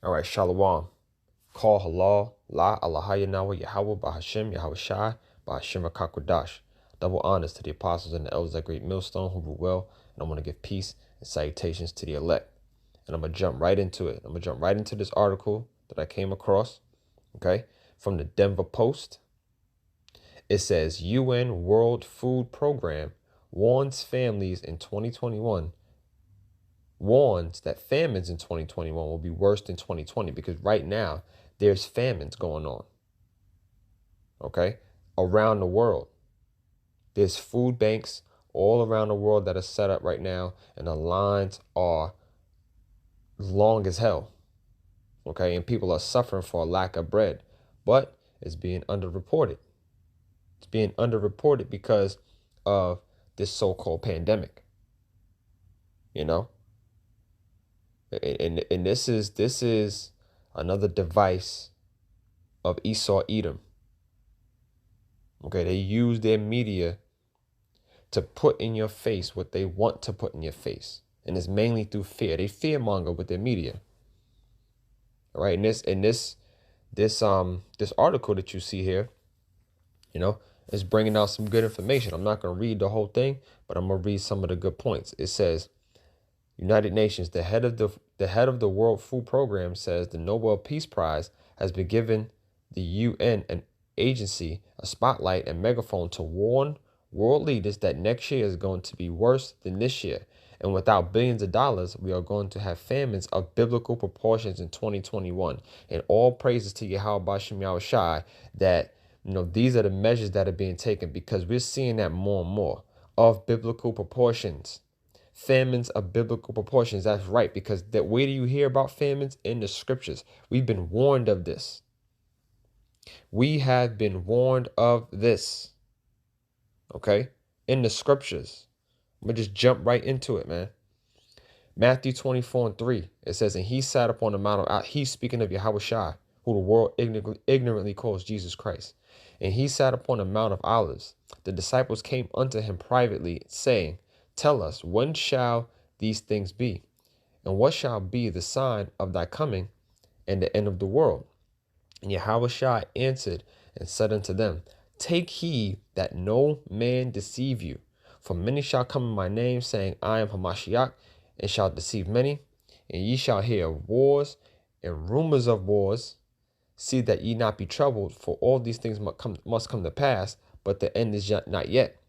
All right, Shalom. Call halal, la alahaya nawa Yahawah Bahashim Yahawashai Bahashim Akakwadash. Double honors to the apostles and the elders of that great millstone who rule well. And I want to give peace and salutations to the elect. And I'm going to jump right into it. I'm going to jump right into this article that I came across, okay, from the Denver Post. It says UN World Food Program warns families in 2021 warns that famines in 2021 will be worse than 2020 because right now there's famines going on, okay, around the world. There's food banks all around the world that are set up right now, and the lines are long as hell, okay, and people are suffering for a lack of bread, but it's being underreported. It's being underreported because of this so-called pandemic, you know. And this is another device of Esau Edom. Okay, they use their media to put in your face what they want to put in your face, and it's mainly through fear. They fearmonger with their media. All right, and this article that you see here, you know, is bringing out some good information. I'm not going to read the whole thing, but I'm going to read some of the good points. It says, United Nations, the head of the World Food Program says the Nobel Peace Prize has been given the UN, an agency, a spotlight and megaphone to warn world leaders that next year is going to be worse than this year. And without billions of dollars, we are going to have famines of biblical proportions in 2021. And all praises to YAHAWASHI that, you know, these are the measures that are being taken, because we're seeing that more and more of biblical proportions. Famines of biblical proportions. That's right, because where do you hear about famines? In the scriptures. We've been warned of this. We have been warned of this. Okay? In the scriptures. I'm going to just jump right into it, man. Matthew 24:3. It says, and he sat upon the mount of, he's speaking of Yahawashi, who the world ignorantly calls Jesus Christ. And he sat upon the Mount of Olives. The disciples came unto him privately, saying, tell us, when shall these things be? And what shall be the sign of thy coming and the end of the world? And Yahawashi answered and said unto them, take heed that no man deceive you. For many shall come in my name, saying, I am Hamashiach, and shall deceive many. And ye shall hear of wars and rumors of wars. See that ye not be troubled, for all these things must come to pass, but the end is not yet.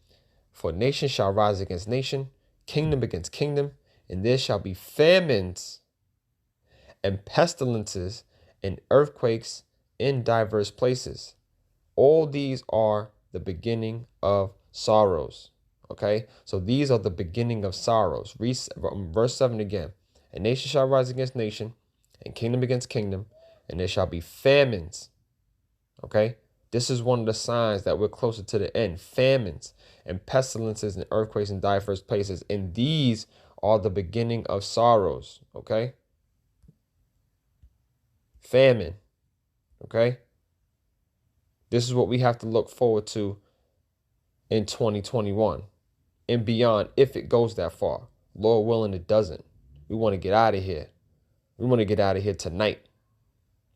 For nation shall rise against nation, kingdom against kingdom, and there shall be famines and pestilences and earthquakes in diverse places. All these are the beginning of sorrows. Okay, so these are the beginning of sorrows. Verse 7 again. And nation shall rise against nation, and kingdom against kingdom, and there shall be famines. Okay, this is one of the signs that we're closer to the end. Famines and pestilences and earthquakes in diverse places. And these are the beginning of sorrows. Okay, famine. Okay, this is what we have to look forward to in 2021 and beyond, if it goes that far. Lord willing, it doesn't. We want to get out of here. We want to get out of here tonight.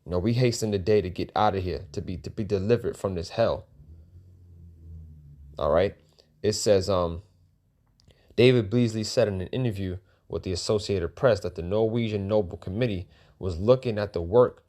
You know, we hasten the day to get out of here, to be delivered from this hell. All right. It says, David Beasley said in an interview with the Associated Press that the Norwegian Nobel Committee was looking at the work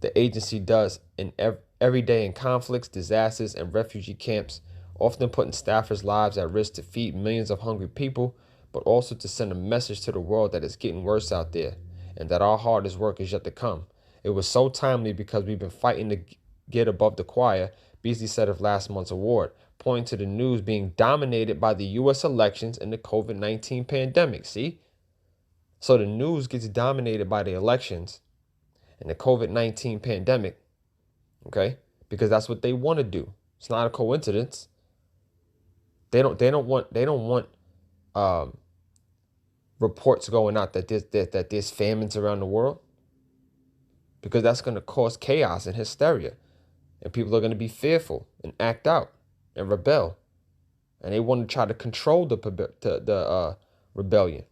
the agency does in every day in conflicts, disasters, and refugee camps, often putting staffers' lives at risk to feed millions of hungry people, but also to send a message to the world that it's getting worse out there and that our hardest work is yet to come. It was so timely because we've been fighting to get above the choir, Beasley said of last month's award, pointing to the news being dominated by the U.S. elections and the COVID-19 pandemic. See? So the news gets dominated by the elections and the COVID-19 pandemic, okay? Because that's what they want to do. It's not a coincidence. They don't want reports going out that there's famines around the world, because that's going to cause chaos and hysteria, and people are going to be fearful and act out and rebel, and they want to try to control the rebellion.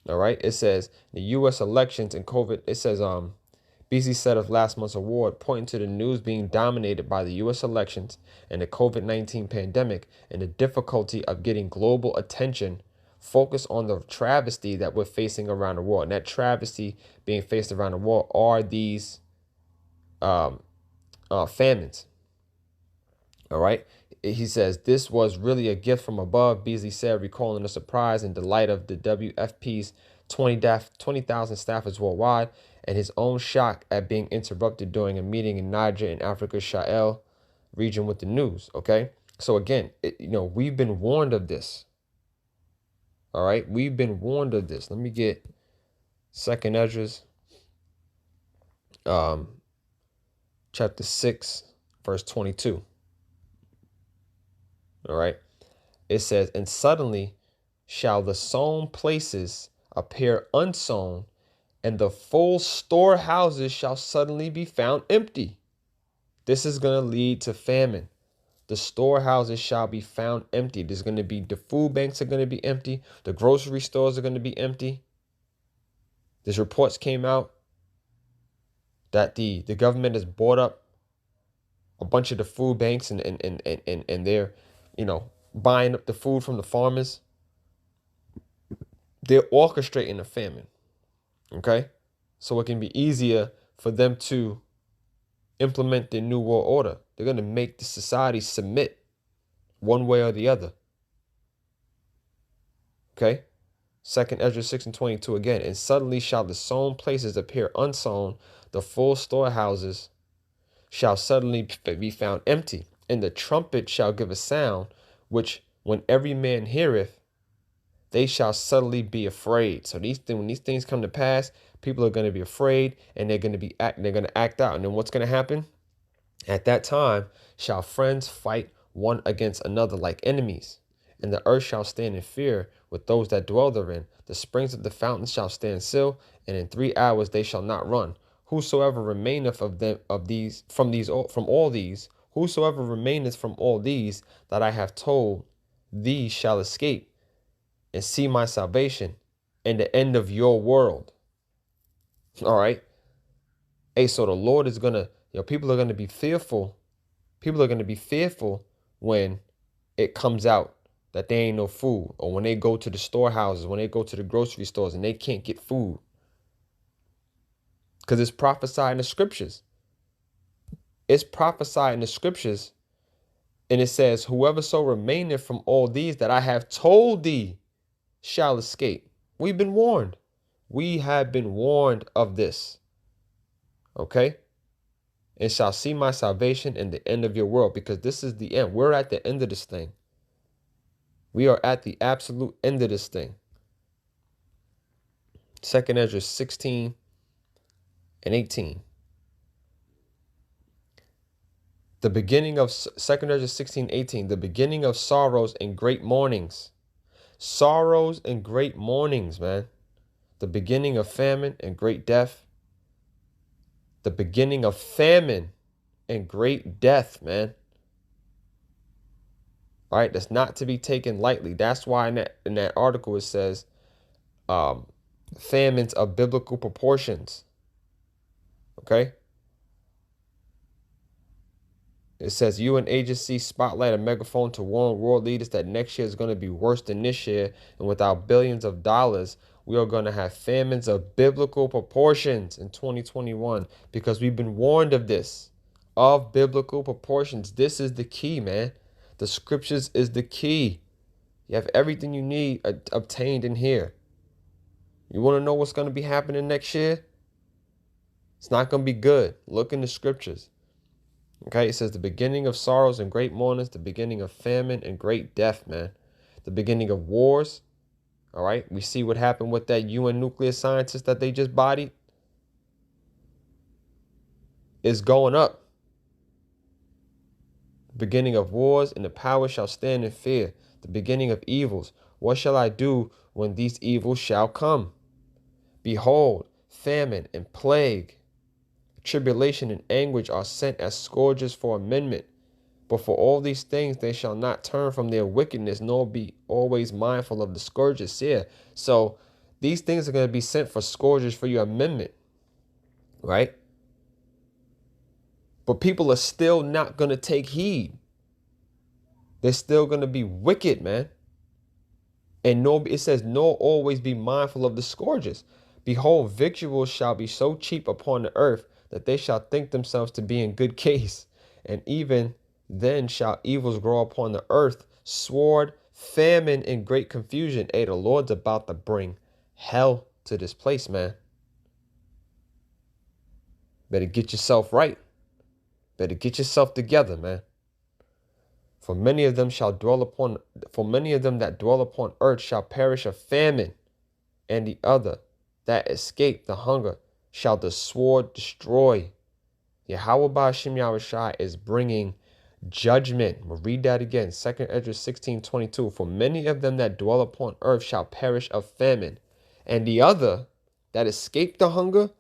All right. It says the U.S. elections and COVID. It says BC said of last month's award, pointing to the news being dominated by the U.S. elections and the COVID-19 pandemic and the difficulty of getting global attention, focus on the travesty that we're facing around the world. And that travesty being faced around the world are these famines. All right. He says this was really a gift from above, Beasley said, recalling the surprise and delight of the WFP's 20,000 staffers worldwide and his own shock at being interrupted during a meeting in Niger in Africa's Sahel region with the news. OK, so again, we've been warned of this. All right, we've been warned of this. Let me get Second Esdras chapter 6, verse 22. All right. It says, and suddenly shall the sown places appear unsown, and the full storehouses shall suddenly be found empty. This is going to lead to famine. The storehouses shall be found empty. There's going to be, the food banks are going to be empty. The grocery stores are going to be empty. These reports came out that the government has bought up a bunch of the food banks and they're, buying up the food from the farmers. They're orchestrating a famine. Okay? So it can be easier for them to implement their new world order. They're going to make the society submit one way or the other. Okay? Second Esdras 6 and 22 again. And suddenly shall the sown places appear unsown, the full storehouses shall suddenly be found empty, and the trumpet shall give a sound, which when every man heareth, they shall suddenly be afraid. So when these things come to pass, people are going to be afraid, and they're going to act out. And then what's going to happen? At that time shall friends fight one against another like enemies, and the earth shall stand in fear with those that dwell therein. The springs of the fountains shall stand still, and in 3 hours they shall not run. Whosoever remaineth from all these, whosoever remaineth from all these that I have told, these shall escape and see my salvation and the end of your world. All right. Hey, so the Lord is gonna, people are gonna be fearful. People are gonna be fearful when it comes out that there ain't no food, or when they go to the storehouses, when they go to the grocery stores and they can't get food. Because it's prophesied in the scriptures. It's prophesied in the scriptures. And it says, whoever so remaineth from all these that I have told thee shall escape. We've been warned. We have been warned of this. Okay? And shall see my salvation in the end of your world. Because this is the end. We're at the end of this thing. We are at the absolute end of this thing. Second Esdras 16 and 18. The beginning of Second Esdras 16:18, the beginning of sorrows and great mournings. Sorrows and great mournings, man. The beginning of famine and great death. The beginning of famine and great death, man. All right, that's not to be taken lightly. That's why in that article it says famines of biblical proportions. Okay? It says UN agency spotlight a megaphone to warn world leaders that next year is going to be worse than this year. And without billions of dollars, we are going to have famines of biblical proportions in 2021 because we've been warned of this, of biblical proportions. This is the key, man. The scriptures is the key. You have everything you need obtained in here. You want to know what's going to be happening next year? It's not going to be good. Look in the scriptures. Okay, it says the beginning of sorrows and great mournings, the beginning of famine and great death, man. The beginning of wars. All right, we see what happened with that UN nuclear scientist that they just bodied. It's going up. The beginning of wars, and the power shall stand in fear. The beginning of evils. What shall I do when these evils shall come? Behold, famine and plague, tribulation and anguish are sent as scourges for amendment. But for all these things they shall not turn from their wickedness, nor be always mindful of the scourges here. So These things are going to be sent for scourges for your amendment, right? But people are still not going to take heed. They're still going to be wicked, man. And it says, nor always be mindful of the scourges. Behold, victuals shall be so cheap upon the earth that they shall think themselves to be in good case. And even then shall evils grow upon the earth, sword, famine, and great confusion. Hey, the Lord's about to bring hell to this place, man. Better get yourself right. Better get yourself together, man. For many of them that dwell upon earth shall perish of famine, and the other that escape the hunger shall the sword destroy. YAHAWASHI is bringing judgment. We'll read that again. 2 Ezra 16:22. For many of them that dwell upon earth shall perish of famine, and the other that escape the hunger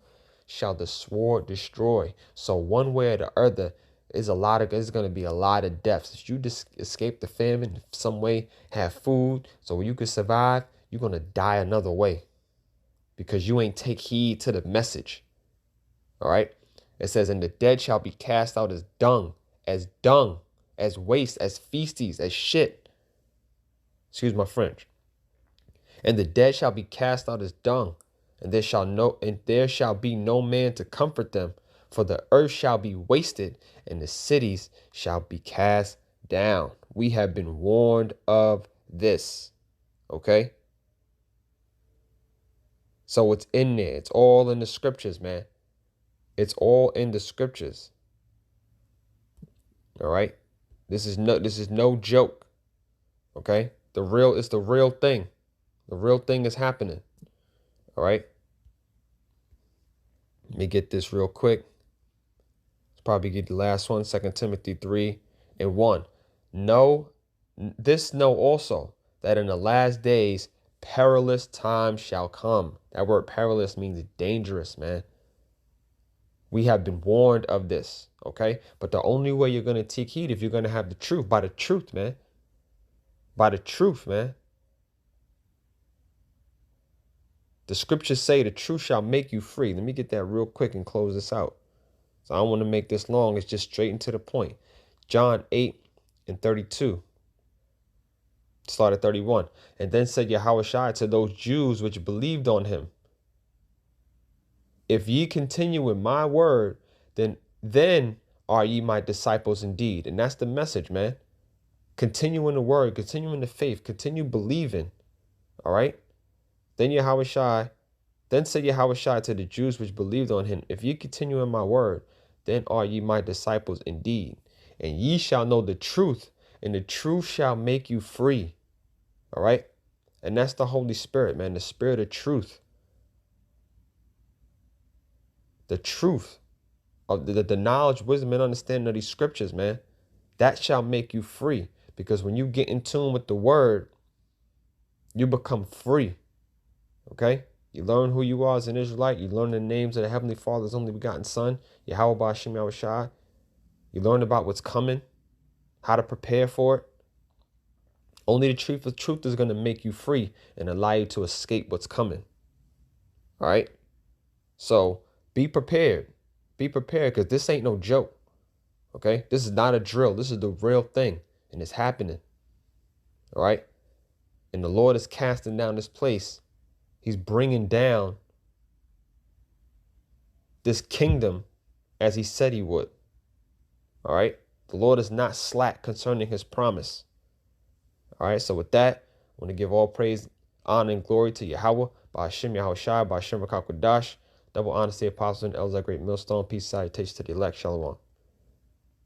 shall the sword destroy. So one way or the other, is going to be a lot of deaths. If you just escape the famine, some way, have food, so you can survive, you're going to die another way because you ain't take heed to the message. All right. It says, and the dead shall be cast out as dung, as waste, as feces, as shit. Excuse my French. And the dead shall be cast out as dung, and there shall be no man to comfort them. For the earth shall be wasted, and the cities shall be cast down. We have been warned of this. Okay? So it's in there. It's all in the scriptures, man. It's all in the scriptures. All right? This is no joke. Okay? It's the real thing. The real thing is happening. All right? Let me get this real quick. Probably get the last one, 2 Timothy 3:1. Know also that in the last days perilous times shall come. That word perilous means dangerous, man. We have been warned of this, okay? But the only way you're going to take heed if you're going to have the truth, by the truth, man. By the truth, man. The scriptures say the truth shall make you free. Let me get that real quick and close this out. So I don't want to make this long. It's just straight and to the point. John 8:32. Start at 31. And then said Yahawashi to those Jews which believed on him, if ye continue with my word, then are ye my disciples indeed. And that's the message, man. Continue in the word, continue in the faith, continue believing. All right. Then said Yahawashi to the Jews which believed on him, if ye continue in my word, then are ye my disciples indeed. And ye shall know the truth, and the truth shall make you free. All right. And that's the Holy Spirit, man. The spirit of truth. The truth of the knowledge, wisdom, and understanding of these scriptures, man. That shall make you free. Because when you get in tune with the word, you become free. Okay? You learn who you are as an Israelite. You learn the names of the Heavenly Father's only begotten Son, YAHAWASHI. You learn about what's coming, how to prepare for it. Only the truth is going to make you free and allow you to escape what's coming. All right? So be prepared. Be prepared, because this ain't no joke. Okay? This is not a drill. This is the real thing, and it's happening. All right? And the Lord is casting down this place. He's bringing down this kingdom as he said he would. All right. The Lord is not slack concerning his promise. All right. So with that, I want to give all praise, honor, and glory to Yahawah, by Hashem Yahawashi, by Hashem Rakakwadash. Double honor to the apostles and elders, that great millstone. Peace, salutation to the elect. Shalom.